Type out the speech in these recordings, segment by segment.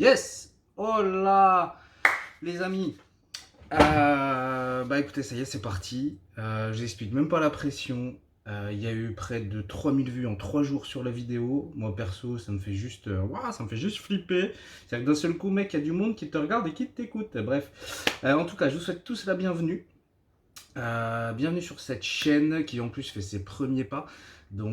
Yes! Oh là! Les amis, bah écoutez, ça y est, c'est parti. J'explique même pas la pression. Il y a eu près de 3000 vues en 3 jours sur la vidéo. Moi perso, ça me fait juste, ouah, ça me fait juste flipper. C'est-à-dire que d'un seul coup, mec, il y a du monde qui te regarde et qui t'écoute. Bref, en tout cas, je vous souhaite tous la bienvenue. Bienvenue sur cette chaîne qui en plus fait ses premiers pas. Bah,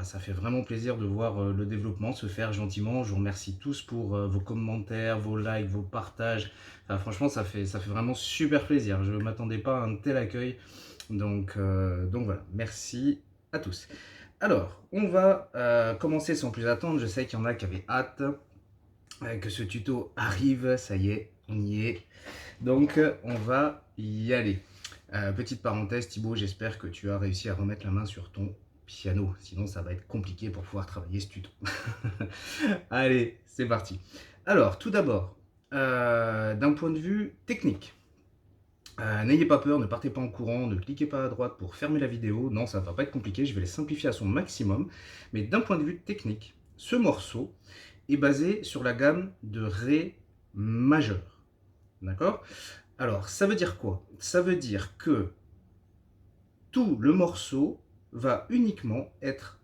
ça fait vraiment plaisir de voir le développement se faire gentiment. Je vous remercie tous pour vos commentaires, vos likes, vos partages. Enfin, franchement, ça fait vraiment super plaisir. Je ne m'attendais pas à un tel accueil. Donc voilà, merci à tous. Alors, on va commencer sans plus attendre. Je sais qu'il y en a qui avaient hâte que ce tuto arrive. Ça y est, on y est. Donc, on va y aller. Petite parenthèse, Thibaut, j'espère que tu as réussi à remettre la main sur ton piano. Sinon, ça va être compliqué pour pouvoir travailler ce tuto. Allez, c'est parti. Alors, tout d'abord, d'un point de vue technique, n'ayez pas peur, ne partez pas en courant, ne cliquez pas à droite pour fermer la vidéo. Non, ça ne va pas être compliqué, je vais les simplifier à son maximum. Mais d'un point de vue technique, ce morceau est basé sur la gamme de Ré majeur. D'accord? Alors, ça veut dire quoi? Ça veut dire que tout le morceau va uniquement être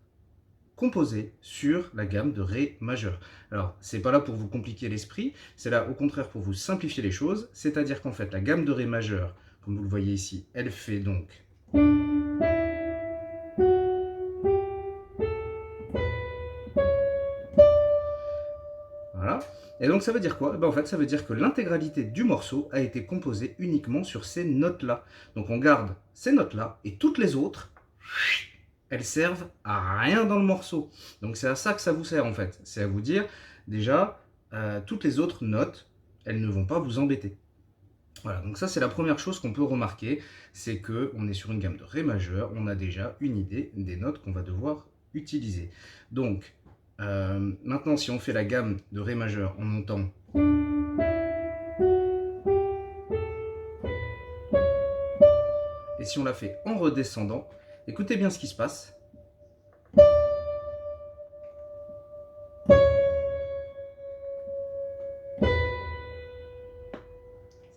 composé sur la gamme de Ré majeur. Alors, c'est pas là pour vous compliquer l'esprit, c'est là au contraire pour vous simplifier les choses, c'est-à-dire qu'en fait, la gamme de Ré majeur, comme vous le voyez ici, elle fait donc... Voilà. Et donc ça veut dire quoi? En fait, ça veut dire que l'intégralité du morceau a été composée uniquement sur ces notes-là. Donc on garde ces notes-là et toutes les autres, elles servent à rien dans le morceau. Donc c'est à ça que ça vous sert en fait. C'est à vous dire, déjà, toutes les autres notes, elles ne vont pas vous embêter. Voilà, donc ça c'est la première chose qu'on peut remarquer, c'est qu'on est sur une gamme de Ré majeur, on a déjà une idée des notes qu'on va devoir utiliser. Donc, maintenant si on fait la gamme de Ré majeur en montant, et si on la fait en redescendant, écoutez bien ce qui se passe.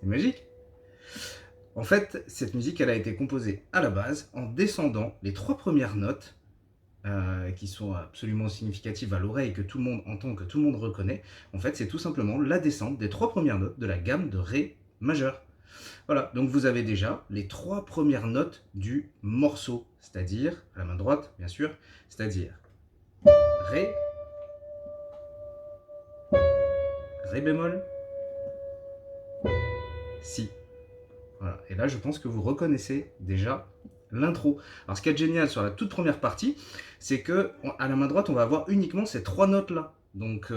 C'est magique. En fait, cette musique, elle a été composée à la base en descendant les 3 premières notes qui sont absolument significatives à l'oreille, que tout le monde entend, que tout le monde reconnaît. En fait, c'est tout simplement la descente des 3 premières notes de la gamme de Ré majeur. Voilà, donc vous avez déjà les 3 premières notes du morceau, c'est-à-dire, à la main droite, bien sûr, c'est-à-dire Ré, Ré bémol, Si. Voilà. Et là, je pense que vous reconnaissez déjà l'intro. Alors, ce qui est génial sur la toute première partie, c'est que à la main droite, on va avoir uniquement ces 3 notes-là. Donc,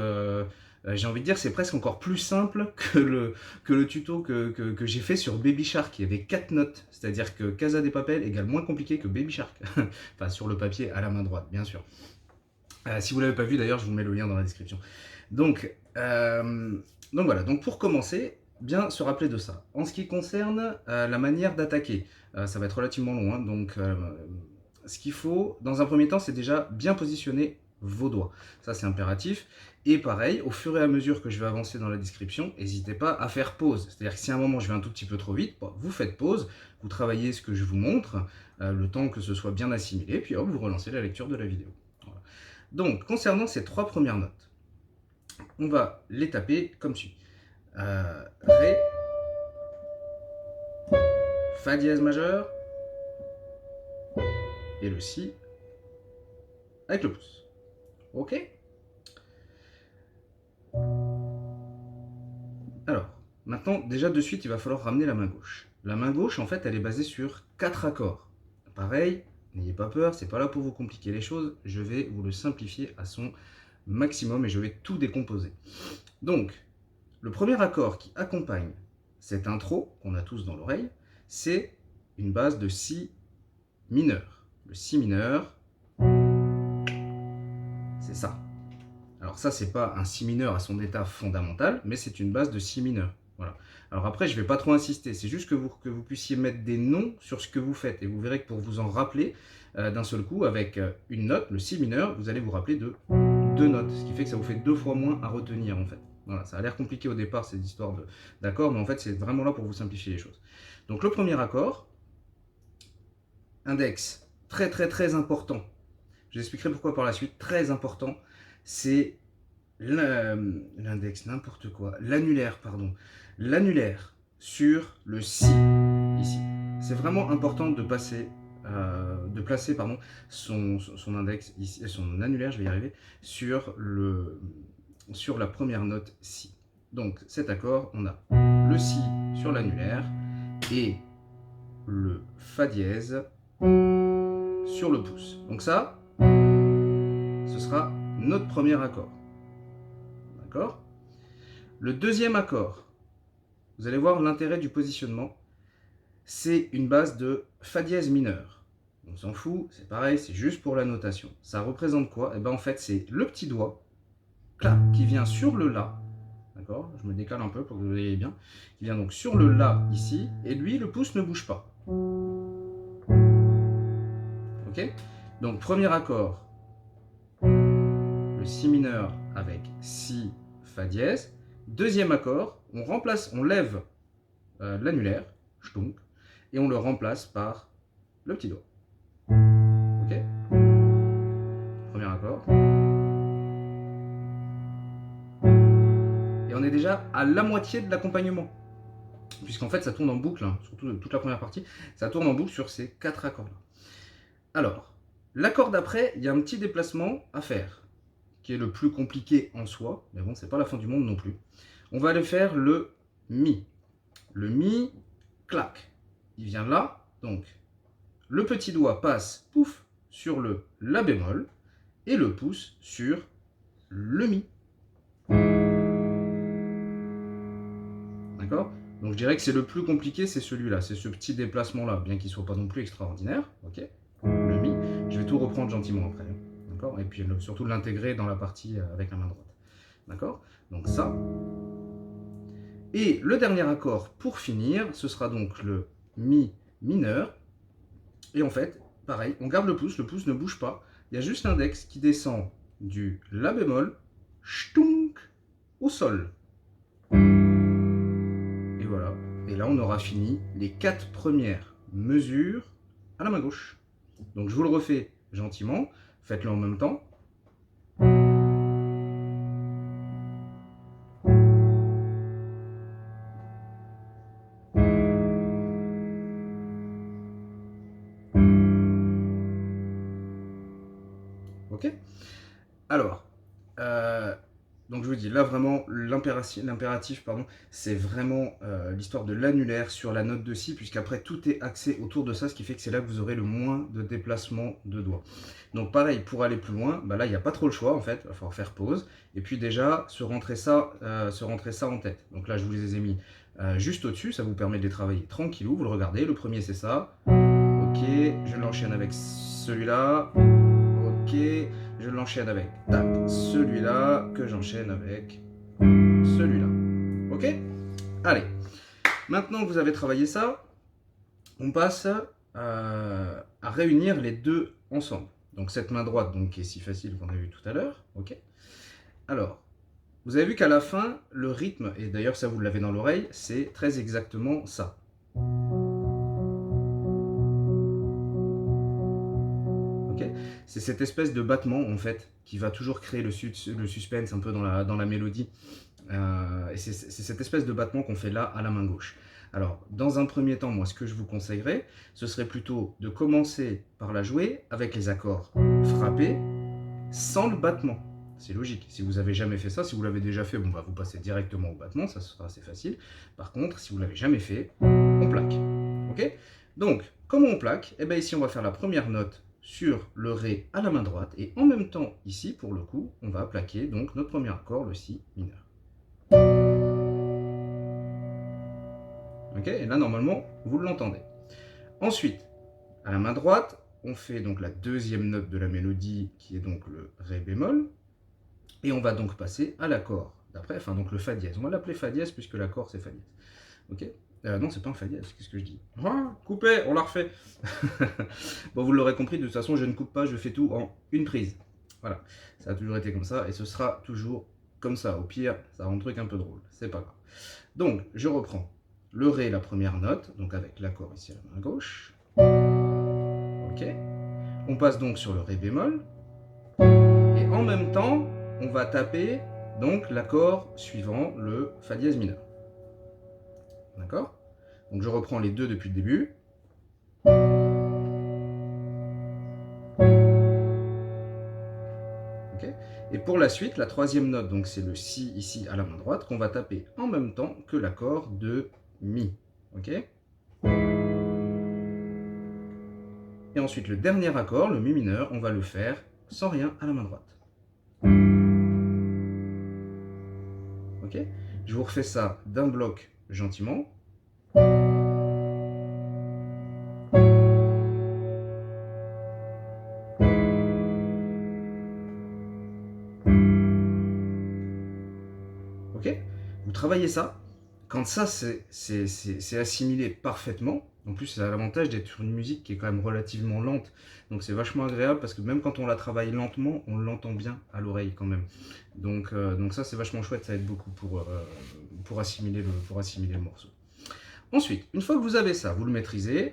j'ai envie de dire, c'est presque encore plus simple que le tuto que j'ai fait sur Baby Shark, qui avait 4 notes. C'est-à-dire que Casa de Papel égale moins compliqué que Baby Shark. Enfin, sur le papier à la main droite, bien sûr. Si vous ne l'avez pas vu, d'ailleurs, je vous mets le lien dans la description. Donc voilà, donc pour commencer, bien se rappeler de ça. En ce qui concerne la manière d'attaquer, ça va être relativement long, hein, donc ce qu'il faut, dans un premier temps, c'est déjà bien positionner vos doigts. Ça, c'est impératif. Et pareil, au fur et à mesure que je vais avancer dans la description, n'hésitez pas à faire pause. C'est-à-dire que si à un moment je vais un tout petit peu trop vite, vous faites pause, vous travaillez ce que je vous montre, le temps que ce soit bien assimilé, puis hop, vous relancez la lecture de la vidéo. Voilà. Donc, concernant ces 3 premières notes, on va les taper comme suit. Ré, Fa dièse majeur, et le Si avec le pouce. Ok? Alors, maintenant, déjà de suite, il va falloir ramener la main gauche. La main gauche, en fait, elle est basée sur 4 accords. Pareil, n'ayez pas peur, c'est pas là pour vous compliquer les choses, je vais vous le simplifier à son maximum et je vais tout décomposer. Donc, le premier accord qui accompagne cette intro qu'on a tous dans l'oreille, c'est une base de Si mineur. Le Si mineur, c'est ça. Alors ça, c'est pas un Si mineur à son état fondamental, mais c'est une base de Si mineur. Voilà. Alors après, je ne vais pas trop insister, c'est juste que vous puissiez mettre des noms sur ce que vous faites. Et vous verrez que pour vous en rappeler d'un seul coup, avec une note, le Si mineur, vous allez vous rappeler de 2 notes, ce qui fait que ça vous fait 2 fois moins à retenir en fait. Voilà, ça a l'air compliqué au départ cette histoire d'accords, mais en fait c'est vraiment là pour vous simplifier les choses. Donc le premier accord, index, très très très important. Je vous expliquerai pourquoi par la suite, très important, c'est l'index, n'importe quoi, l'annulaire, pardon. L'annulaire sur le si, ici. C'est vraiment important de placer son index, ici, son annulaire, je vais y arriver, sur la première note si. Donc cet accord, on a le si sur l'annulaire et le fa dièse sur le pouce. Donc ça, ce sera notre premier accord. D'accord? Le deuxième accord, vous allez voir l'intérêt du positionnement, c'est une base de fa dièse mineur. On s'en fout, c'est pareil, c'est juste pour la notation. Ça représente quoi? Et ben en fait, c'est le petit doigt clac, qui vient sur le la. D'accord? Je me décale un peu pour que vous voyez bien. Qui vient donc sur le la ici, et lui, le pouce ne bouge pas. Ok? Donc premier accord, le si mineur avec si fa dièse. Deuxième accord, on lève l'annulaire, donc, et on le remplace par le petit doigt. Ok? Premier accord. Et on est déjà à la moitié de l'accompagnement. Puisqu'en fait, ça tourne en boucle, hein, surtout toute la première partie, ça tourne en boucle sur ces 4 accords-là. Alors, l'accord d'après, il y a un petit déplacement à faire, qui est le plus compliqué en soi, mais bon, c'est pas la fin du monde non plus. On va aller faire le mi. Le mi, clac. Il vient là, donc le petit doigt passe, pouf, sur le la bémol, et le pouce sur le mi. D'accord? Donc je dirais que c'est le plus compliqué, c'est celui-là, c'est ce petit déplacement-là, bien qu'il ne soit pas non plus extraordinaire. Ok? Le mi. Je vais tout reprendre gentiment après. D'accord? Et puis surtout l'intégrer dans la partie avec la main droite. D'accord? Donc ça. Et le dernier accord pour finir, ce sera donc le mi mineur. Et en fait, pareil, on garde le pouce ne bouge pas. Il y a juste l'index qui descend du la bémol, ch'tounk, au sol. Et voilà. Et là, on aura fini les 4 premières mesures à la main gauche. Donc je vous le refais gentiment, faites-le en même temps. Ok? Alors, donc je vous dis, là vraiment, l'impératif, c'est vraiment l'histoire de l'annulaire sur la note de si, puisqu'après tout est axé autour de ça, ce qui fait que c'est là que vous aurez le moins de déplacement de doigts. Donc pareil, pour aller plus loin, bah là il n'y a pas trop le choix en fait, il va falloir faire pause, et puis déjà se rentrer ça en tête. Donc là je vous les ai mis juste au-dessus, ça vous permet de les travailler tranquillou, vous le regardez, le premier c'est ça, ok, je l'enchaîne avec celui-là, ok, je l'enchaîne avec celui-là, que j'enchaîne avec celui-là. Ok? Allez, maintenant que vous avez travaillé ça, on passe à réunir les deux ensemble. Donc cette main droite, donc, qui est si facile qu'on a vu tout à l'heure. Ok? Alors, vous avez vu qu'à la fin, le rythme, et d'ailleurs ça vous l'avez dans l'oreille, c'est très exactement ça. C'est cette espèce de battement en fait qui va toujours créer le suspense un peu dans la mélodie. Et c'est cette espèce de battement qu'on fait là à la main gauche. Alors, dans un premier temps, moi, ce que je vous conseillerais, ce serait plutôt de commencer par la jouer avec les accords frappés sans le battement. C'est logique. Si vous n'avez jamais fait ça, si vous l'avez déjà fait, bon, bah, vous passez directement au battement, ça sera assez facile. Par contre, si vous ne l'avez jamais fait, on plaque. Ok? Donc, comment on plaque? Eh bien, ici, on va faire la première note sur le Ré à la main droite, et en même temps, ici, pour le coup, on va plaquer donc notre premier accord, le Si mineur. Ok? Et là, normalement, vous l'entendez. Ensuite, à la main droite, on fait donc la deuxième note de la mélodie, qui est donc le Ré bémol, et on va donc passer à l'accord d'après, enfin donc le Fa dièse. On va l'appeler Fa dièse puisque l'accord c'est Fa dièse. Ok? Non, c'est pas un Fa dièse, qu'est-ce que je dis? Ah, coupé, on la refait. Bon, vous l'aurez compris, de toute façon, je ne coupe pas, je fais tout en une prise. Voilà, ça a toujours été comme ça et ce sera toujours comme ça. Au pire, ça rend le truc un peu drôle, c'est pas grave. Donc, je reprends le Ré, la première note, donc avec l'accord ici à la main gauche. Ok. On passe donc sur le Ré bémol. Et en même temps, on va taper donc l'accord suivant, le Fa dièse mineur. D'accord? Donc je reprends les deux depuis le début. Okay. Et pour la suite, la troisième note, donc c'est le Si ici à la main droite, qu'on va taper en même temps que l'accord de Mi. Ok. Et ensuite, le dernier accord, le Mi mineur, on va le faire sans rien à la main droite. Ok. Je vous refais ça d'un bloc gentiment. Ok. Vous travaillez ça. Quand ça, c'est assimilé parfaitement, en plus, ça a l'avantage d'être sur une musique qui est quand même relativement lente. Donc c'est vachement agréable parce que même quand on la travaille lentement, on l'entend bien à l'oreille quand même. Donc ça, c'est vachement chouette, ça aide beaucoup pour assimiler le morceau. Ensuite, une fois que vous avez ça, vous le maîtrisez.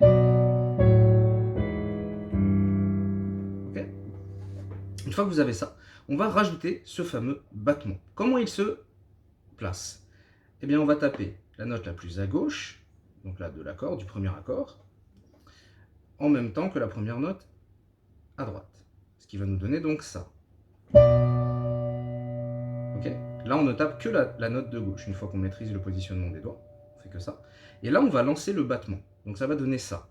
Okay. Une fois que vous avez ça, on va rajouter ce fameux battement. Comment il se place? Eh bien, on va taper la note la plus à gauche, donc là de l'accord, du premier accord, en même temps que la première note à droite. Ce qui va nous donner donc ça. Ok. Là, on ne tape que la note de gauche. Une fois qu'on maîtrise le positionnement des doigts, on fait que ça. Et là, on va lancer le battement. Donc ça va donner ça.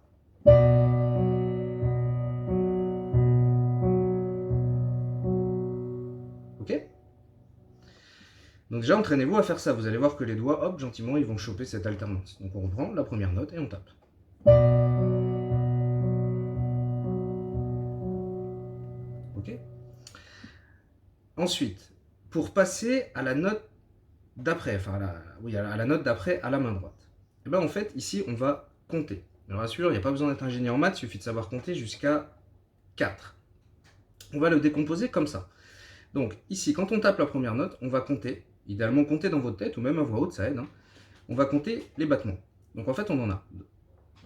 Ok. Donc déjà, entraînez-vous à faire ça. Vous allez voir que les doigts, hop, gentiment, ils vont choper cette alternance. Donc on reprend la première note et on tape. Ok. Ensuite, pour passer à la note d'après, enfin à la note d'après à la main droite, et bien en fait, ici, on va compter. Je me rassure, il n'y a pas besoin d'être ingénieur en maths, il suffit de savoir compter jusqu'à 4. On va le décomposer comme ça. Donc ici, quand on tape la première note, on va compter, idéalement compter dans votre tête ou même à voix haute, ça aide. Hein. On va compter les battements. Donc en fait, on en a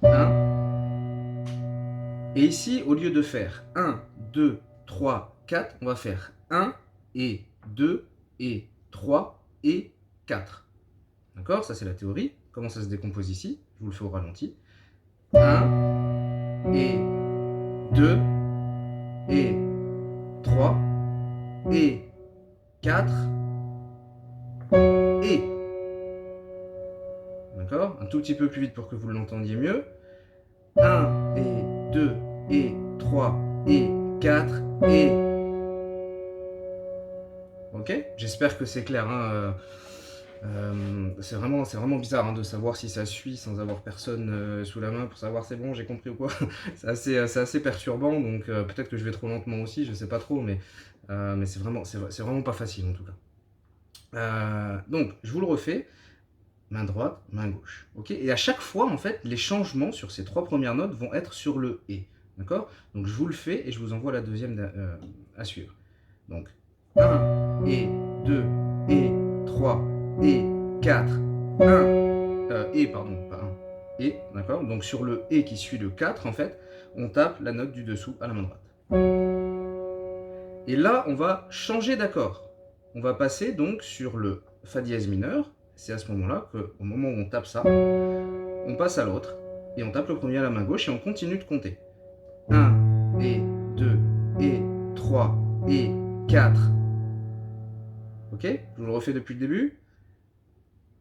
1. Et ici, au lieu de faire 1, 2, 3, 4, on va faire 1 et 2 et 3 et 4. D'accord? Ça, c'est la théorie. Comment ça se décompose ici? Je vous le fais au ralenti. 1 et 2 et 3 et 4 et. D'accord? Un tout petit peu plus vite pour que vous l'entendiez mieux. 1 et 2 et 3 et 4 et. Ok? J'espère que c'est clair. Hein. C'est vraiment bizarre hein, de savoir si ça suit sans avoir personne sous la main pour savoir c'est bon, j'ai compris ou quoi. c'est assez perturbant, donc peut-être que je vais trop lentement aussi, je sais pas trop, mais c'est vraiment pas facile en tout cas. Donc, je vous le refais. Main droite, main gauche. Ok. Et à chaque fois, en fait, les changements sur ces 3 premières notes vont être sur le « et ». D'accord? Donc, je vous le fais et je vous envoie la deuxième à suivre. Donc, 1 et 2 et 3 et 4. 1. Et, pardon, pas 1. Et, d'accord? Donc, sur le « et » qui suit le 4, en fait, on tape la note du dessous à la main droite. Et là, on va changer d'accord. On va passer donc sur le Fa dièse mineur. C'est à ce moment-là qu'au moment où on tape ça, on passe à l'autre et on tape le premier à la main gauche et on continue de compter. 1 et 2 et 3 et 4. Ok? Je vous le refais depuis le début.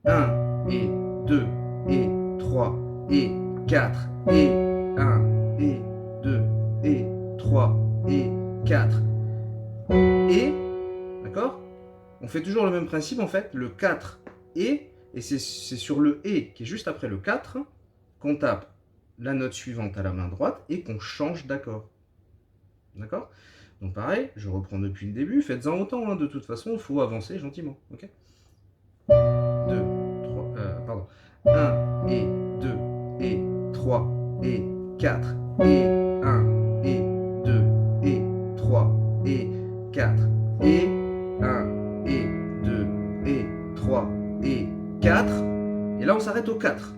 1 et 2 et 3 et 4 et 1 et 2 et 3 et 4 et. D'accord? On fait toujours le même principe en fait, le 4 et c'est sur le et qui est juste après le 4 qu'on tape la note suivante à la main droite et qu'on change d'accord. D'accord? Donc pareil, je reprends depuis le début, faites-en autant, hein, de toute façon, il faut avancer gentiment. Ok? 2, 3, pardon. 1 et 2 et 3 et 4 et 1 et 2 et 3 et 4 Et là, on s'arrête au 4.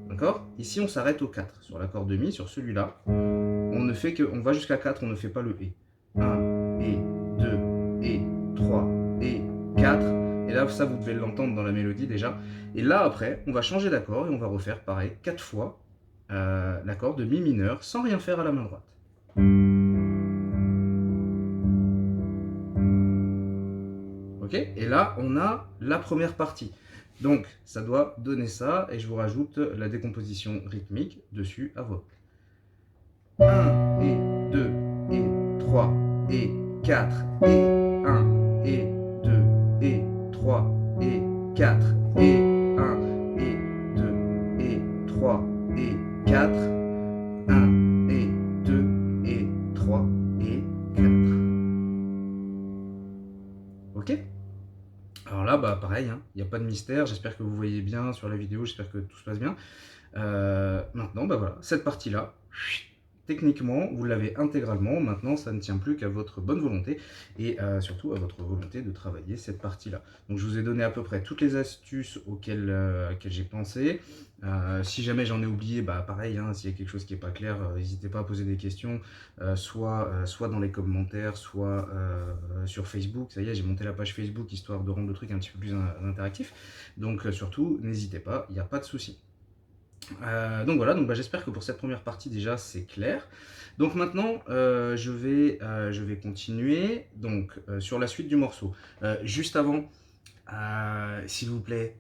D'accord? Ici, on s'arrête au 4. Sur l'accord de Mi, sur celui-là, on ne fait que, on va jusqu'à 4, on ne fait pas le Et. 1, et 2, et 3, et 4. Et là, ça, vous devez l'entendre dans la mélodie déjà. Et là, après, on va changer d'accord et on va refaire pareil 4 fois l'accord de Mi mineur sans rien faire à la main droite. Ok? Et là, on a la première partie. Donc, ça doit donner ça, et je vous rajoute la décomposition rythmique dessus à voix. 1, et 2, et 3, et 4, et 1, et 2, et 3, et 4, et 1, et 2, et 3, et 4, 1, et 2, et 3, et 4. Ok? Alors là, bah pareil, hein, il n'y a pas de mystère, j'espère que vous voyez bien sur la vidéo, j'espère que tout se passe bien. Maintenant, bah voilà, cette partie-là, techniquement, vous l'avez intégralement, maintenant ça ne tient plus qu'à votre bonne volonté et surtout à votre volonté de travailler cette partie-là. Donc je vous ai donné à peu près toutes les astuces auxquelles j'ai pensé. Si jamais j'en ai oublié, bah pareil, hein, s'il y a quelque chose qui n'est pas clair, n'hésitez pas à poser des questions, soit dans les commentaires, soit sur Facebook. Ça y est, j'ai monté la page Facebook histoire de rendre le truc un petit peu plus interactif. Donc surtout, n'hésitez pas, il n'y a pas de souci. Donc voilà, donc j'espère que pour cette première partie déjà c'est clair. Donc maintenant je vais continuer donc, sur la suite du morceau. Juste avant, s'il vous plaît,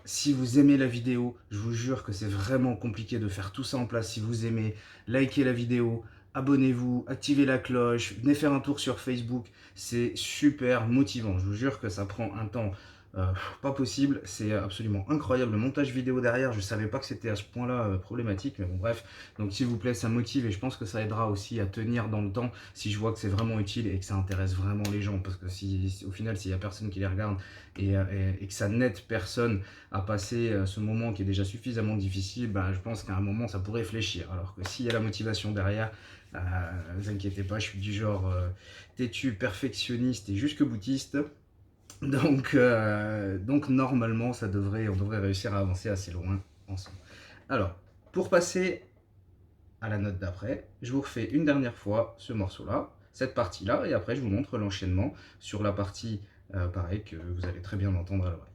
si vous aimez la vidéo, je vous jure que c'est vraiment compliqué de faire tout ça en place. Si vous aimez, likez la vidéo, abonnez-vous, activez la cloche, venez faire un tour sur Facebook, c'est super motivant. Je vous jure que ça prend un temps pas possible, c'est absolument incroyable le montage vidéo derrière. Je ne savais pas que c'était à ce point-là problématique, mais bon bref. Donc s'il vous plaît, ça motive et je pense que ça aidera aussi à tenir dans le temps si je vois que c'est vraiment utile et que ça intéresse vraiment les gens. Parce que si au final, s'il n'y a personne qui les regarde et que ça n'aide personne à passer ce moment qui est déjà suffisamment difficile, ben, je pense qu'à un moment ça pourrait fléchir. Alors que s'il y a la motivation derrière, ne vous inquiétez pas, je suis du genre têtu, perfectionniste et jusque-boutiste. Donc normalement on devrait réussir à avancer assez loin ensemble. Alors, pour passer à la note d'après, je vous refais une dernière fois ce morceau-là, cette partie-là, et après je vous montre l'enchaînement sur la partie, pareil, que vous allez très bien entendre à l'oreille.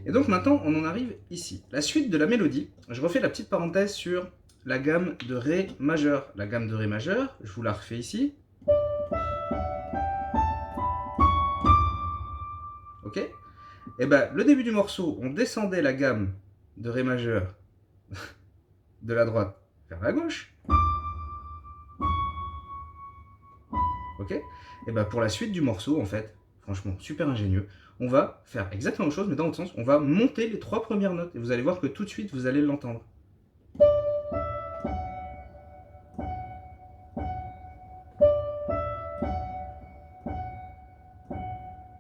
Et donc maintenant, on en arrive ici. La suite de la mélodie, je refais la petite parenthèse sur la gamme de Ré majeur. La gamme de Ré majeur, je vous la refais ici. Ok? Et bien, le début du morceau, on descendait la gamme de Ré majeur de la droite vers la gauche. Ok? Et bien, pour la suite du morceau, en fait, franchement, super ingénieux, on va faire exactement la même chose, mais dans l'autre sens, on va monter les 3 premières notes. Et vous allez voir que tout de suite, vous allez l'entendre.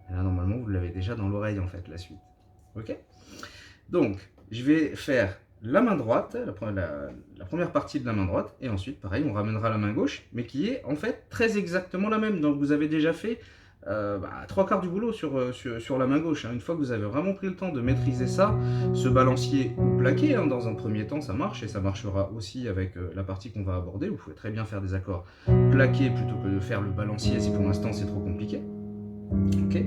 Et là, normalement, vous l'avez déjà dans l'oreille, en fait, la suite. Ok? Donc, je vais faire la main droite, la première partie de la main droite, et ensuite, pareil, on ramènera la main gauche, mais qui est en fait très exactement la même. Donc, vous avez déjà fait 3/4 du boulot sur la main gauche. Hein. Une fois que vous avez vraiment pris le temps de maîtriser ça, ce balancier ou plaqué, hein, dans un premier temps, ça marche, et ça marchera aussi avec la partie qu'on va aborder. Vous pouvez très bien faire des accords plaqués plutôt que de faire le balancier si pour l'instant c'est trop compliqué. Ok, et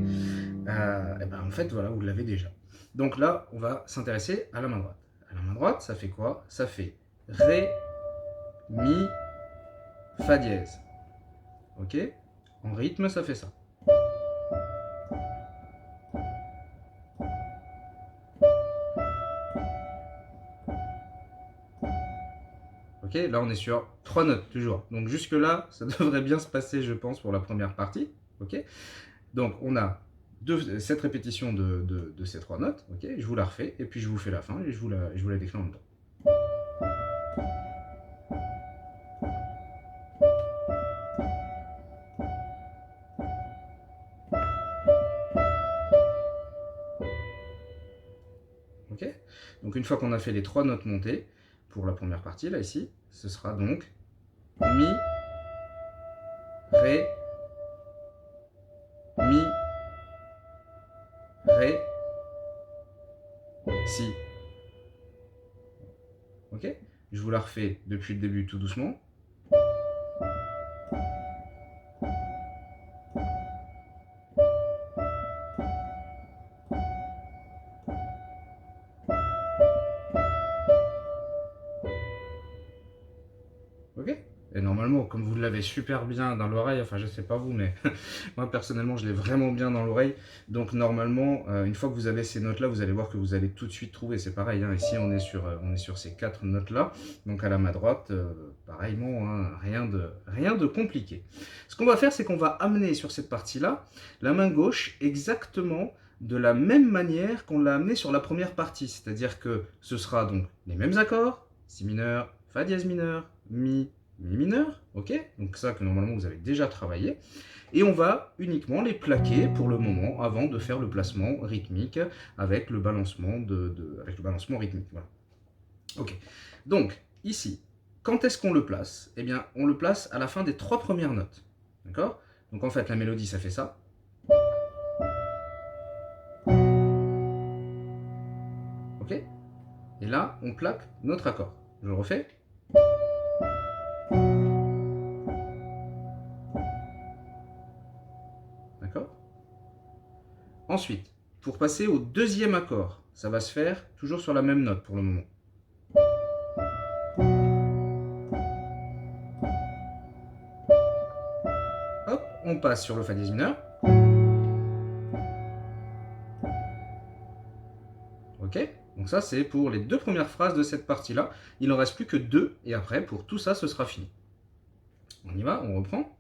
ben en fait, voilà, vous l'avez déjà. Donc là, on va s'intéresser à la main droite. À la main droite, ça fait quoi? Ça fait Ré, Mi, Fa dièse. Ok? En rythme, ça fait ça. Ok? Là, on est sur 3 notes, toujours. Donc jusque-là, ça devrait bien se passer, je pense, pour la première partie. Ok? Donc on a cette répétition de ces 3 notes. Ok? Je vous la refais, et puis je vous fais la fin, et je vous la décris en même temps. Donc une fois qu'on a fait les 3 notes montées, pour la première partie, là ici, ce sera donc Mi, Ré, Mi, Ré, Si. Ok? Je vous la refais depuis le début tout doucement. Ok? Et normalement, comme vous l'avez super bien dans l'oreille, enfin je sais pas vous, mais moi personnellement je l'ai vraiment bien dans l'oreille. Donc normalement, une fois que vous avez ces notes-là, vous allez voir que vous allez tout de suite trouver. C'est pareil, hein, ici on est sur ces 4 notes-là. Donc à la main droite, pareillement, hein, rien de compliqué. Ce qu'on va faire, c'est qu'on va amener sur cette partie-là la main gauche exactement de la même manière qu'on l'a amené sur la première partie. C'est-à-dire que ce sera donc les mêmes accords, Si mineur, Fa dièse mineur, Mi, Mi mineur, ok? Donc ça que normalement vous avez déjà travaillé. Et on va uniquement les plaquer pour le moment avant de faire le placement rythmique avec le balancement, avec le balancement rythmique. Voilà. Ok. Donc ici, quand est-ce qu'on le place? Eh bien, on le place à la fin des 3 premières notes. D'accord? Donc en fait, la mélodie, ça fait ça. Ok? Et là, on plaque notre accord. Je le refais. D'accord? Ensuite, pour passer au deuxième accord, ça va se faire toujours sur la même note pour le moment. Hop, on passe sur le Fa dièse mineur. Ok? Donc ça, c'est pour les 2 premières phrases de cette partie-là. Il n'en reste plus que 2, et après, pour tout ça, ce sera fini. On y va, on reprend.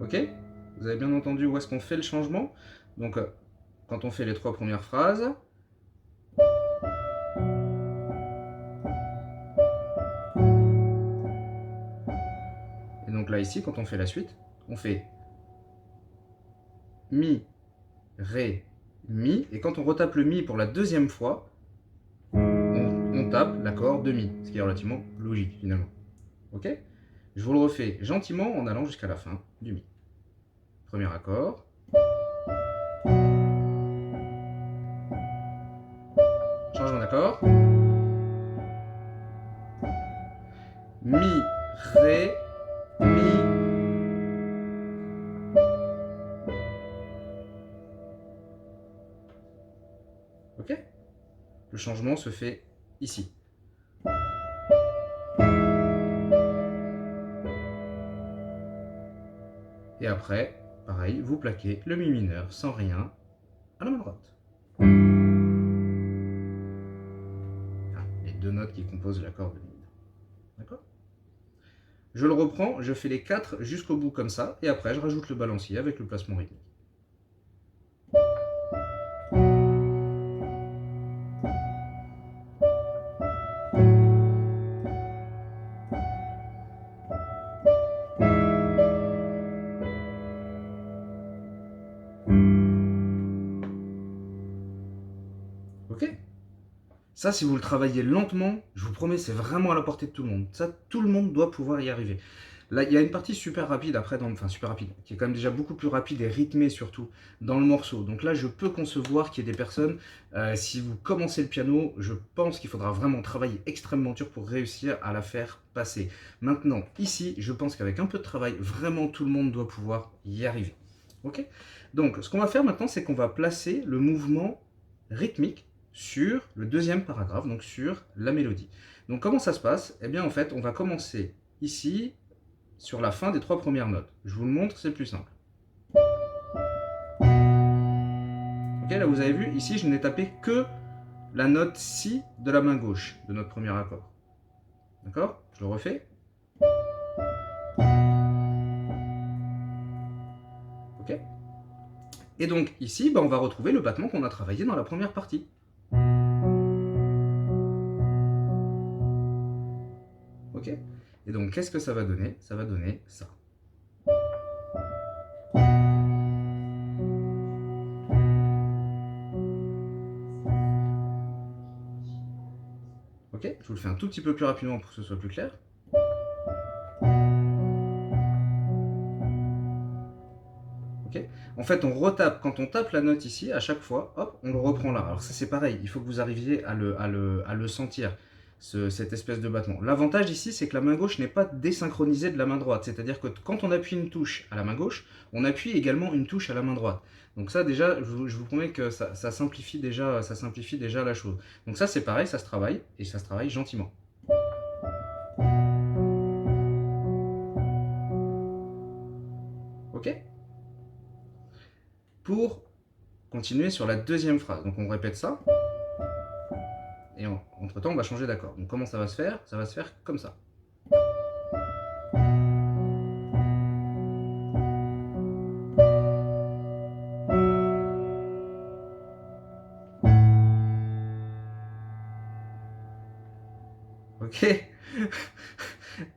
Ok? Vous avez bien entendu où est-ce qu'on fait le changement? Donc, quand on fait les 3 premières phrases, et donc là, ici, quand on fait la suite, on fait Mi, Ré, Mi, et quand on retape le Mi pour la deuxième fois, on tape l'accord de Mi, ce qui est relativement logique, finalement. Ok? Je vous le refais gentiment en allant jusqu'à la fin du Mi. Premier accord. Changement d'accord. Mi, Ré, Mi. Ok? Le changement se fait ici. Et après, pareil, vous plaquez le Mi mineur sans rien à la main droite. Enfin, les 2 notes qui composent l'accord de Mi mineur. D'accord? Je le reprends, je fais les 4 jusqu'au bout comme ça, et après je rajoute le balancier avec le placement rythmique. Ok? Ça, si vous le travaillez lentement, je vous promets, c'est vraiment à la portée de tout le monde. Ça, tout le monde doit pouvoir y arriver. Là, il y a une partie super rapide après, enfin super rapide, qui est quand même déjà beaucoup plus rapide et rythmée surtout dans le morceau. Donc là, je peux concevoir qu'il y ait des personnes, si vous commencez le piano, je pense qu'il faudra vraiment travailler extrêmement dur pour réussir à la faire passer. Maintenant, ici, je pense qu'avec un peu de travail, vraiment tout le monde doit pouvoir y arriver. Ok? Donc, ce qu'on va faire maintenant, c'est qu'on va placer le mouvement rythmique sur le deuxième paragraphe, donc sur la mélodie. Donc comment ça se passe? Eh bien en fait, on va commencer ici, sur la fin des 3 premières notes. Je vous le montre, c'est plus simple. Ok, là vous avez vu, ici je n'ai tapé que la note Si de la main gauche de notre premier accord. D'accord? Je le refais. Ok? Et donc ici, on va retrouver le battement qu'on a travaillé dans la première partie. Et donc, qu'est-ce que ça va donner? Ça va donner ça. Ok? Je vous le fais un tout petit peu plus rapidement pour que ce soit plus clair. Okay. En fait, on retape, quand on tape la note ici, à chaque fois, hop, on le reprend là. Alors ça c'est pareil, il faut que vous arriviez à le sentir, cette espèce de battement. L'avantage ici, c'est que la main gauche n'est pas désynchronisée de la main droite. C'est-à-dire que quand on appuie une touche à la main gauche, on appuie également une touche à la main droite. Donc ça déjà, je vous promets que ça simplifie déjà la chose. Donc ça c'est pareil, ça se travaille, et ça se travaille gentiment. Ok? Pour continuer sur la deuxième phrase, donc on répète ça. Et entre temps, on va changer d'accord. Donc comment ça va se faire? Ça va se faire comme ça. Ok.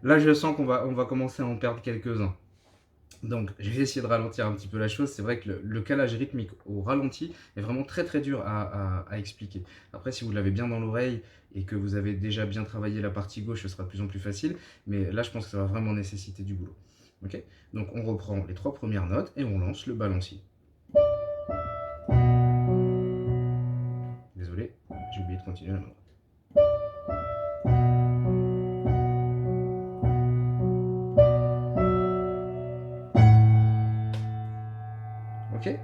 Là, je sens on va commencer à en perdre quelques-uns. Donc, je vais essayer de ralentir un petit peu la chose. C'est vrai que le calage rythmique au ralenti est vraiment très très dur à expliquer. Après, si vous l'avez bien dans l'oreille et que vous avez déjà bien travaillé la partie gauche, ce sera de plus en plus facile. Mais là, je pense que ça va vraiment nécessiter du boulot. Ok. Donc, on reprend les 3 premières notes et on lance le balancier. Désolé, j'ai oublié de continuer la main droite. Ok.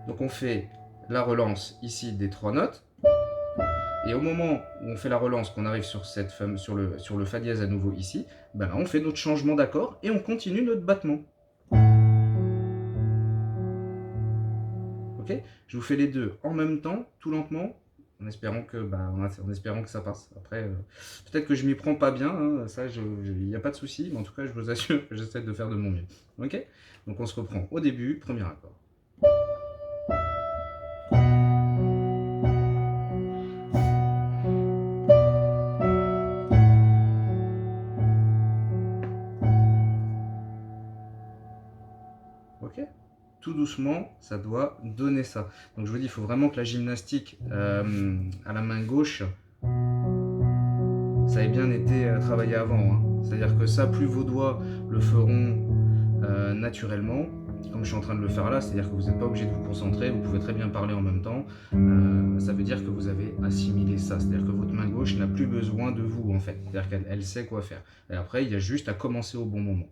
Donc on fait la relance ici des 3 notes. Et au moment où on fait la relance, qu'on arrive sur, sur le fa dièse à nouveau ici, ben là on fait notre changement d'accord et on continue notre battement. Ok. Je vous fais les deux en même temps, tout lentement, en espérant que, ça passe. Après, peut-être que je m'y prends pas bien, hein, ça, il n'y a pas de souci, mais en tout cas, je vous assure que j'essaie de faire de mon mieux. Ok. Donc on se reprend au début, premier accord. Ok. Tout doucement, ça doit donner ça. Donc je vous dis, il faut vraiment que la gymnastique à la main gauche, ça ait bien été travaillé avant. Hein. C'est-à-dire que ça, plus vos doigts le feront naturellement, comme je suis en train de le faire là, c'est-à-dire que vous n'êtes pas obligé de vous concentrer, vous pouvez très bien parler en même temps. Ça veut dire que vous avez assimilé ça, c'est-à-dire que votre main gauche n'a plus besoin de vous en fait. C'est-à-dire qu'elle sait quoi faire. Et après, il y a juste à commencer au bon moment.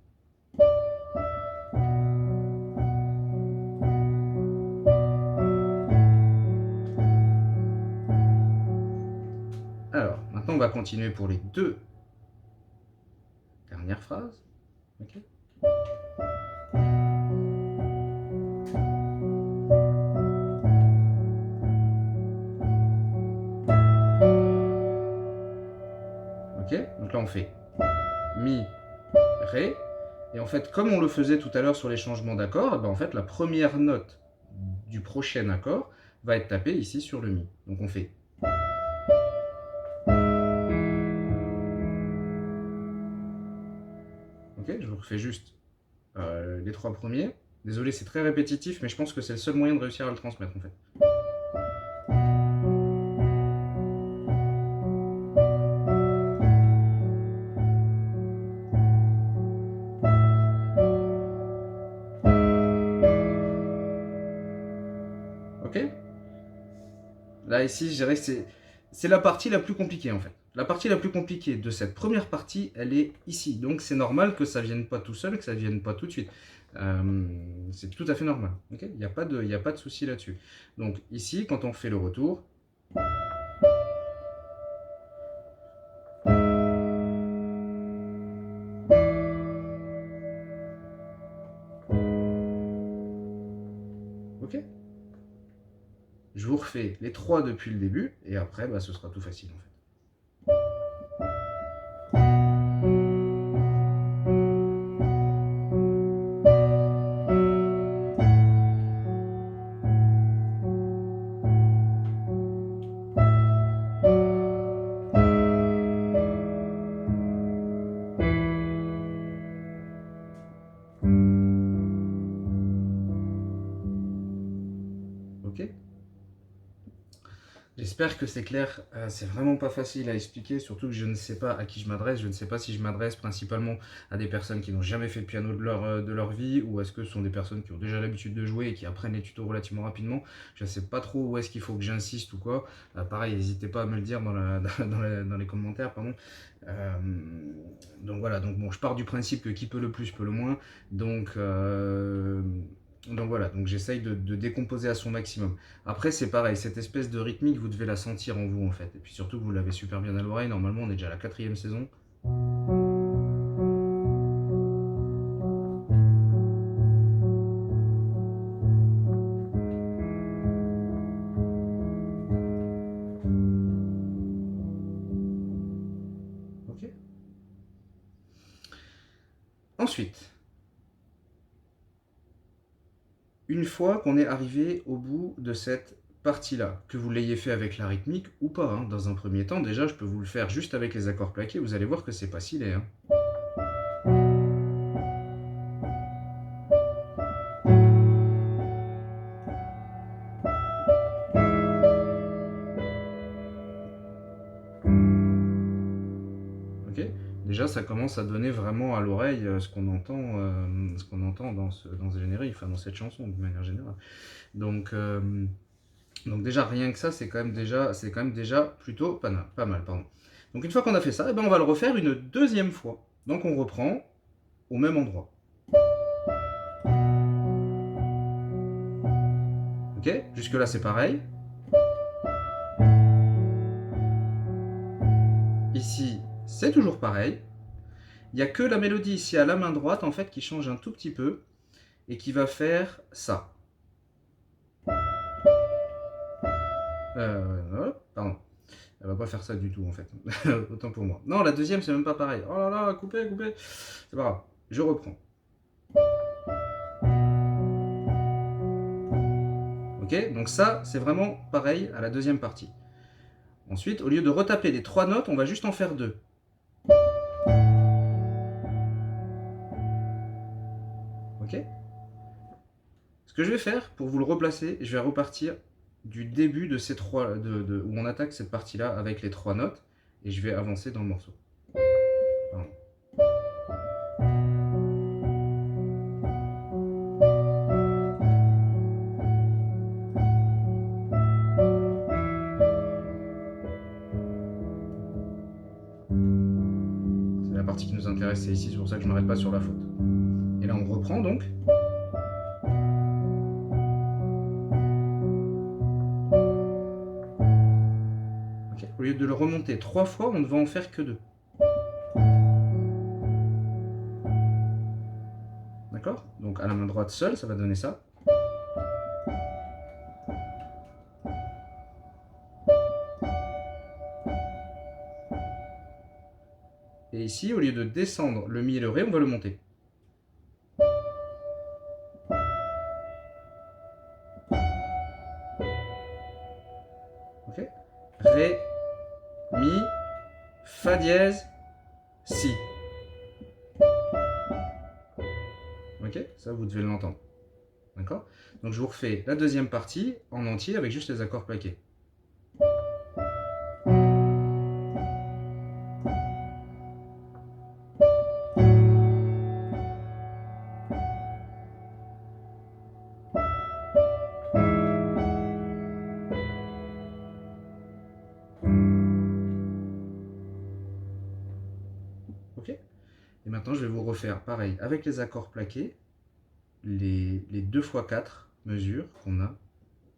Alors, maintenant on va continuer pour les deux dernières phrases. Okay. Ok, donc là on fait Mi, Ré. Et en fait, comme on le faisait tout à l'heure sur les changements d'accords, ben en fait, la première note du prochain accord va être tapée ici sur le Mi. Donc on fait. Ok, je vous refais juste les 3 premiers. Désolé, c'est très répétitif, mais je pense que c'est le seul moyen de réussir à le transmettre en fait. Ok. Là, ici, je dirais que c'est la partie la plus compliquée en fait. La partie la plus compliquée de cette première partie, elle est ici. Donc c'est normal que ça ne vienne pas tout seul, que ça ne vienne pas tout de suite. C'est tout à fait normal. Okay, il n'y a pas de souci là-dessus. Donc ici, quand on fait le retour, ok, je vous refais les 3 depuis le début, et après, bah, ce sera tout facile en fait. Ok? J'espère que c'est clair. C'est vraiment pas facile à expliquer, surtout que je ne sais pas à qui je m'adresse. Je ne sais pas si je m'adresse principalement à des personnes qui n'ont jamais fait de piano de leur vie, ou est-ce que ce sont des personnes qui ont déjà l'habitude de jouer et qui apprennent les tutos relativement rapidement. Je ne sais pas trop où est-ce qu'il faut que j'insiste ou quoi. Pareil, n'hésitez pas à me le dire dans les commentaires, pardon. Euh, donc voilà, donc bon, je pars du principe que qui peut le plus peut le moins. Donc voilà, donc j'essaye de décomposer à son maximum. Après, c'est pareil, cette espèce de rythmique, vous devez la sentir en vous en fait. Et puis surtout que vous l'avez super bien à l'oreille. Normalement, on est déjà à la 4e saison. Ok. Ensuite, une fois qu'on est arrivé au bout de cette partie-là, que vous l'ayez fait avec la rythmique ou pas, hein, dans un premier temps, déjà, je peux vous le faire juste avec les accords plaqués. Vous allez voir que c'est pas si laid, hein. Ok. Déjà, ça commence à donner vraiment à l'oreille ce qu'on entend dans ce générique, enfin dans cette chanson de manière générale. Donc, euh, donc déjà, rien que ça, c'est quand même déjà plutôt pas mal, pardon. Donc une fois qu'on a fait ça, eh ben, on va le refaire une deuxième fois. Donc on reprend au même endroit. Ok. Jusque là c'est pareil. Ici, c'est toujours pareil. Il n'y a que la mélodie ici à la main droite en fait qui change un tout petit peu et qui va faire ça. Pardon. Elle va pas faire ça du tout en fait. Autant pour moi. Non, la deuxième c'est même pas pareil. Oh là là, coupez, coupez. C'est pas grave. Je reprends. Ok. Donc ça, c'est vraiment pareil à la deuxième partie. Ensuite, au lieu de retaper les 3 notes, on va juste en faire 2. Ok. Ce que je vais faire, pour vous le replacer, je vais repartir du début de ces où on attaque cette partie-là avec les 3 notes, et je vais avancer dans le morceau. Pardon. C'est la partie qui nous intéresse, c'est ici, c'est pour ça que je ne m'arrête pas sur la faute. Et là, on reprend donc. Okay. Au lieu de le remonter 3 fois, on ne va en faire que 2. D'accord? Donc à la main droite seule, ça va donner ça. Et ici, au lieu de descendre le mi et le ré, on va le monter. Ok? Ré, mi, fa dièse, si. Ok? Ça, vous devez l'entendre. D'accord? Donc je vous refais la deuxième partie en entier avec juste les accords plaqués. Ok? Et maintenant, je vais vous refaire pareil avec les accords plaqués, les 2 x 4 mesures qu'on a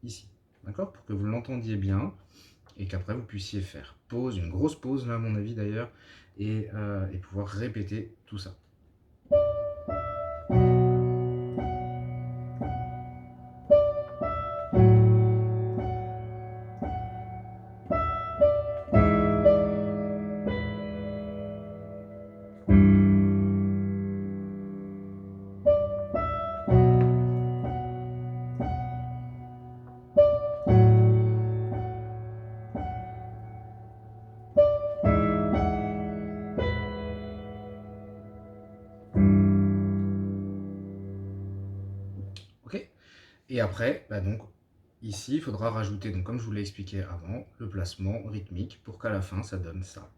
ici. D'accord? Pour que vous l'entendiez bien et qu'après vous puissiez faire pause, une grosse pause là à mon avis d'ailleurs, et pouvoir répéter tout ça. Ok? Et après, bah donc, ici, il faudra rajouter, donc comme je vous l'ai expliqué avant, le placement rythmique pour qu'à la fin, ça donne ça.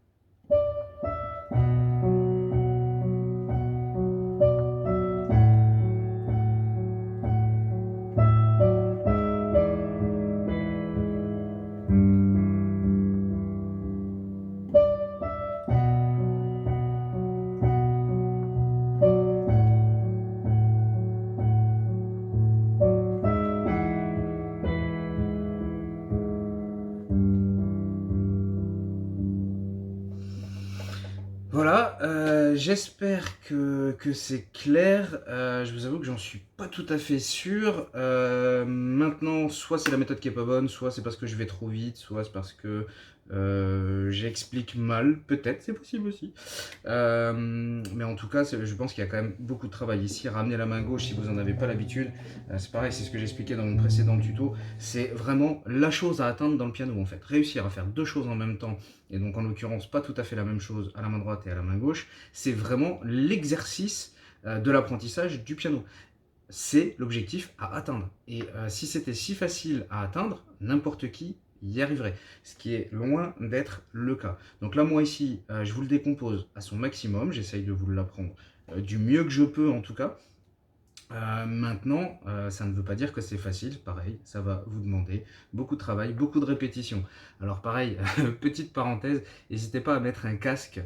Voilà, j'espère que c'est clair. Je vous avoue que j'en suis pas tout à fait sûr. Maintenant, soit c'est la méthode qui est pas bonne, soit c'est parce que je vais trop vite, soit c'est parce que j'explique mal. Peut-être, c'est possible aussi. Mais en tout cas, je pense qu'il y a quand même beaucoup de travail ici. Ramener la main gauche si vous n'en avez pas l'habitude. C'est pareil, c'est ce que j'expliquais dans mon précédent tuto. C'est vraiment la chose à atteindre dans le piano en fait. Réussir à faire deux choses en même temps, et donc en l'occurrence pas tout à fait la même chose à la main droite et à la main gauche, c'est vraiment l'exercice de l'apprentissage du piano. C'est l'objectif à atteindre. Et si c'était si facile à atteindre, n'importe qui y arriverait. Ce qui est loin d'être le cas. Donc là, moi ici, je vous le décompose à son maximum. J'essaye de vous l'apprendre du mieux que je peux en tout cas. Maintenant, ça ne veut pas dire que c'est facile, pareil, ça va vous demander beaucoup de travail, beaucoup de répétitions. Alors pareil, petite parenthèse, n'hésitez pas à mettre un casque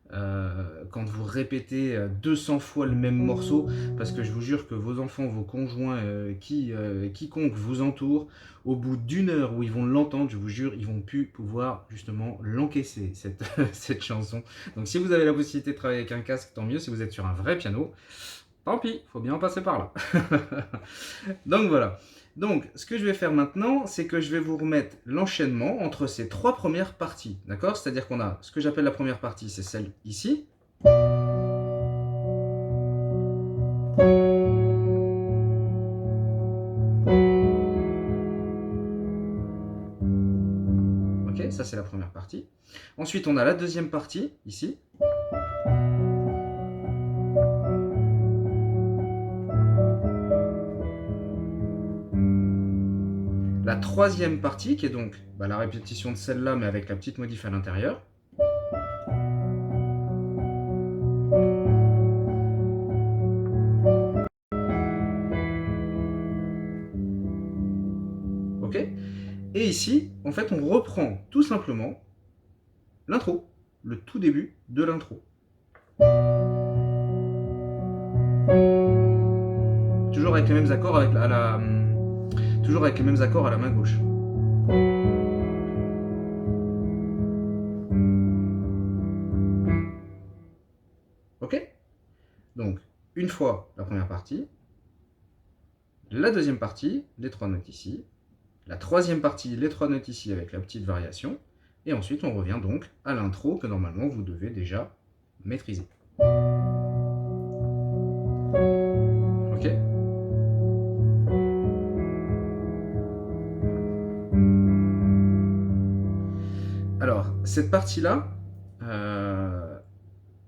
quand vous répétez 200 fois le même morceau, parce que je vous jure que vos enfants, vos conjoints, quiconque vous entoure, au bout d'une heure où ils vont l'entendre, je vous jure, ils vont plus pouvoir justement l'encaisser, cette chanson. Donc si vous avez la possibilité de travailler avec un casque, tant mieux. Si vous êtes sur un vrai piano, tant pis, faut bien en passer par là. Donc voilà. Donc, ce que je vais faire maintenant, c'est que je vais vous remettre l'enchaînement entre ces trois premières parties. D'accord? C'est-à-dire qu'on a ce que j'appelle la première partie, c'est celle ici. Ok, ça c'est la première partie. Ensuite, on a la deuxième partie, ici. La troisième partie, qui est donc la répétition de celle-là, mais avec la petite modif à l'intérieur. Ok? Et ici, en fait, on reprend tout simplement l'intro, le tout début de l'intro. Toujours avec les mêmes accords toujours avec les mêmes accords à la main gauche. Ok? Donc, une fois la première partie, la deuxième partie, les trois notes ici, la troisième partie, les trois notes ici avec la petite variation, et ensuite on revient donc à l'intro que normalement vous devez déjà maîtriser. Ok? Alors, cette partie-là,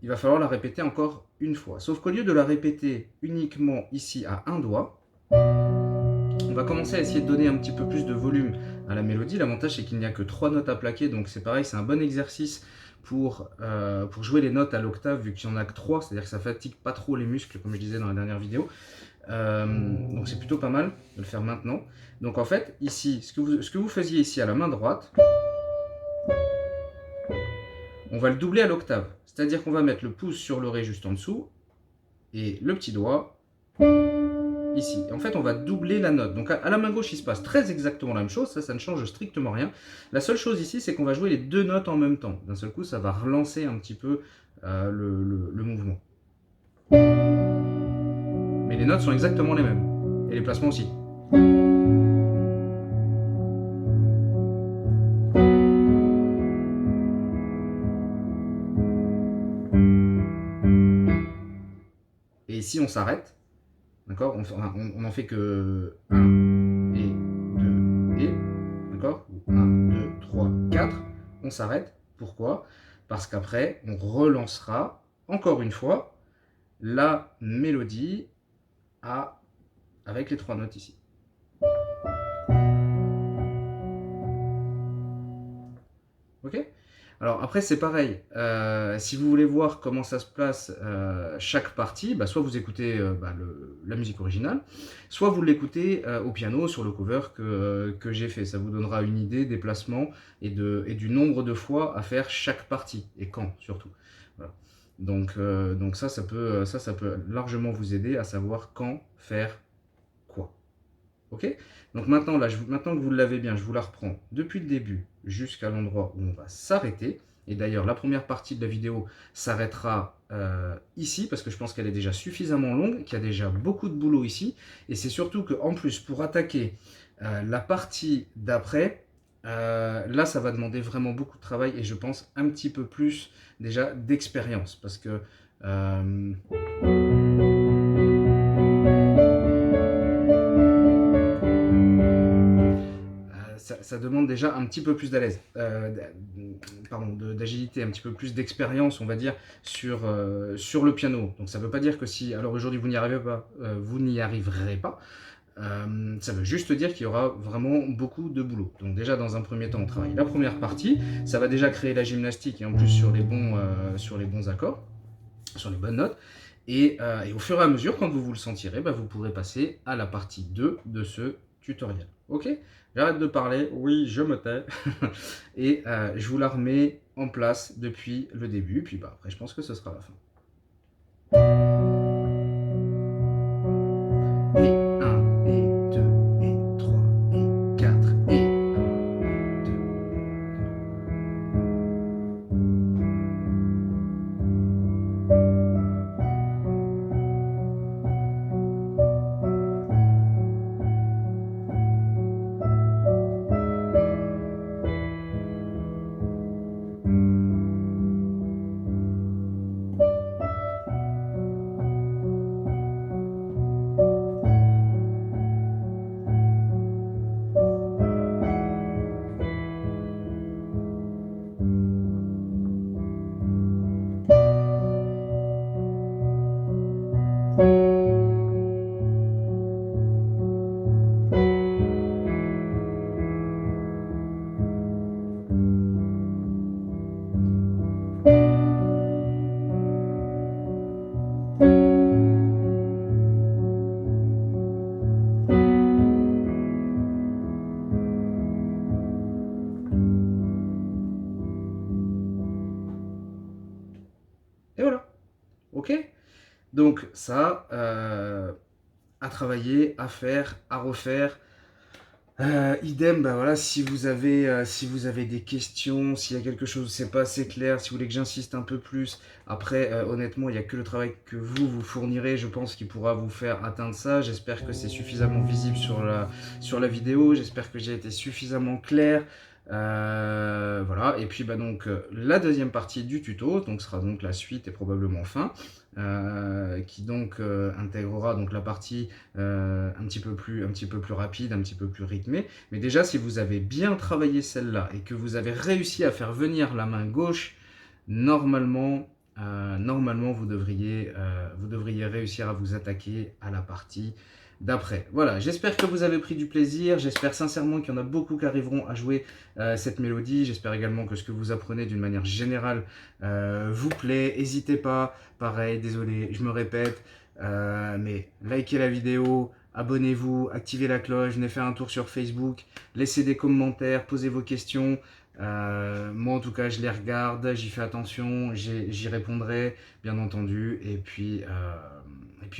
il va falloir la répéter encore une fois. Sauf qu'au lieu de la répéter uniquement ici à un doigt, on va commencer à essayer de donner un petit peu plus de volume à la mélodie. L'avantage, c'est qu'il n'y a que 3 notes à plaquer, donc c'est pareil, c'est un bon exercice pour jouer les notes à l'octave, vu qu'il n'y en a que 3, c'est-à-dire que ça fatigue pas trop les muscles, comme je disais dans la dernière vidéo. Donc c'est plutôt pas mal de le faire maintenant. Donc en fait, ici, ce que vous faisiez ici à la main droite, on va le doubler à l'octave. C'est-à-dire qu'on va mettre le pouce sur l'oreille juste en dessous, et le petit doigt ici. Et en fait, on va doubler la note. Donc à la main gauche, il se passe très exactement la même chose. Ça ne change strictement rien. La seule chose ici, c'est qu'on va jouer les deux notes en même temps. D'un seul coup, ça va relancer un petit peu le mouvement. Mais les notes sont exactement les mêmes. Et les placements aussi. Et ici, on s'arrête. D'accord, on en fait que 1 et 2 et. D'accord, 1, 2, 3, 4. On s'arrête. Pourquoi? Parce qu'après, on relancera encore une fois la mélodie avec les trois notes ici. Alors après c'est pareil, si vous voulez voir comment ça se place, chaque partie, bah, soit vous écoutez, bah, la musique originale, soit vous l'écoutez, au piano sur le cover que j'ai fait. Ça vous donnera une idée des placements et du nombre de fois à faire chaque partie et quand surtout. Voilà. Donc ça peut largement vous aider à savoir quand faire quoi. Ok? Donc maintenant, là, maintenant que vous l'avez bien, je vous la reprends depuis le début jusqu'à l'endroit où on va s'arrêter. Et d'ailleurs, la première partie de la vidéo s'arrêtera ici, parce que je pense qu'elle est déjà suffisamment longue, qu'il y a déjà beaucoup de boulot ici. Et c'est surtout qu'en plus, pour attaquer la partie d'après, là, ça va demander vraiment beaucoup de travail et je pense un petit peu plus déjà d'expérience. Parce que... euh, ça demande déjà un petit peu plus d'agilité, un petit peu plus d'expérience, on va dire, sur le piano. Donc ça ne veut pas dire que si, alors aujourd'hui vous n'y arrivez pas, vous n'y arriverez pas. Ça veut juste dire qu'il y aura vraiment beaucoup de boulot. Donc déjà dans un premier temps on travaille la première partie, ça va déjà créer la gymnastique et en plus sur les bons accords, sur les bonnes notes. Et au fur et à mesure, quand vous le sentirez, bah, vous pourrez passer à la partie 2 de ce tutoriel. Ok? J'arrête de parler, oui, je me tais. Et je vous la remets en place depuis le début, puis bah, après je pense que ce sera la fin. Et 1, et 2, et 3, et 4, et 1, et voilà. Ok? Donc ça, à travailler, à faire, à refaire. Idem, bah voilà, si vous avez des questions, s'il y a quelque chose, c'est pas assez clair, si vous voulez que j'insiste un peu plus, après, honnêtement, il n'y a que le travail que vous fournirez, je pense, qui pourra vous faire atteindre ça. J'espère que c'est suffisamment visible sur la vidéo, j'espère que j'ai été suffisamment clair. Voilà, et puis bah donc la deuxième partie du tuto, donc sera donc la suite et probablement fin, qui donc intégrera donc la partie un petit peu plus rapide, un petit peu plus rythmé. Mais déjà, si vous avez bien travaillé celle-là et que vous avez réussi à faire venir la main gauche, normalement, vous devriez réussir à vous attaquer à la partie d'après. Voilà, j'espère que vous avez pris du plaisir, j'espère sincèrement qu'il y en a beaucoup qui arriveront à jouer cette mélodie, j'espère également que ce que vous apprenez d'une manière générale vous plaît, n'hésitez pas, pareil, désolé, je me répète, mais likez la vidéo, abonnez-vous, activez la cloche, venez faire un tour sur Facebook, laissez des commentaires, posez vos questions. Moi en tout cas je les regarde, j'y fais attention, j'y répondrai bien entendu. Et puis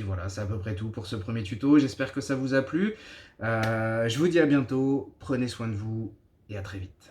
voilà, c'est à peu près tout pour ce premier tuto. J'espère que ça vous a plu. Je vous dis à bientôt, prenez soin de vous et à très vite.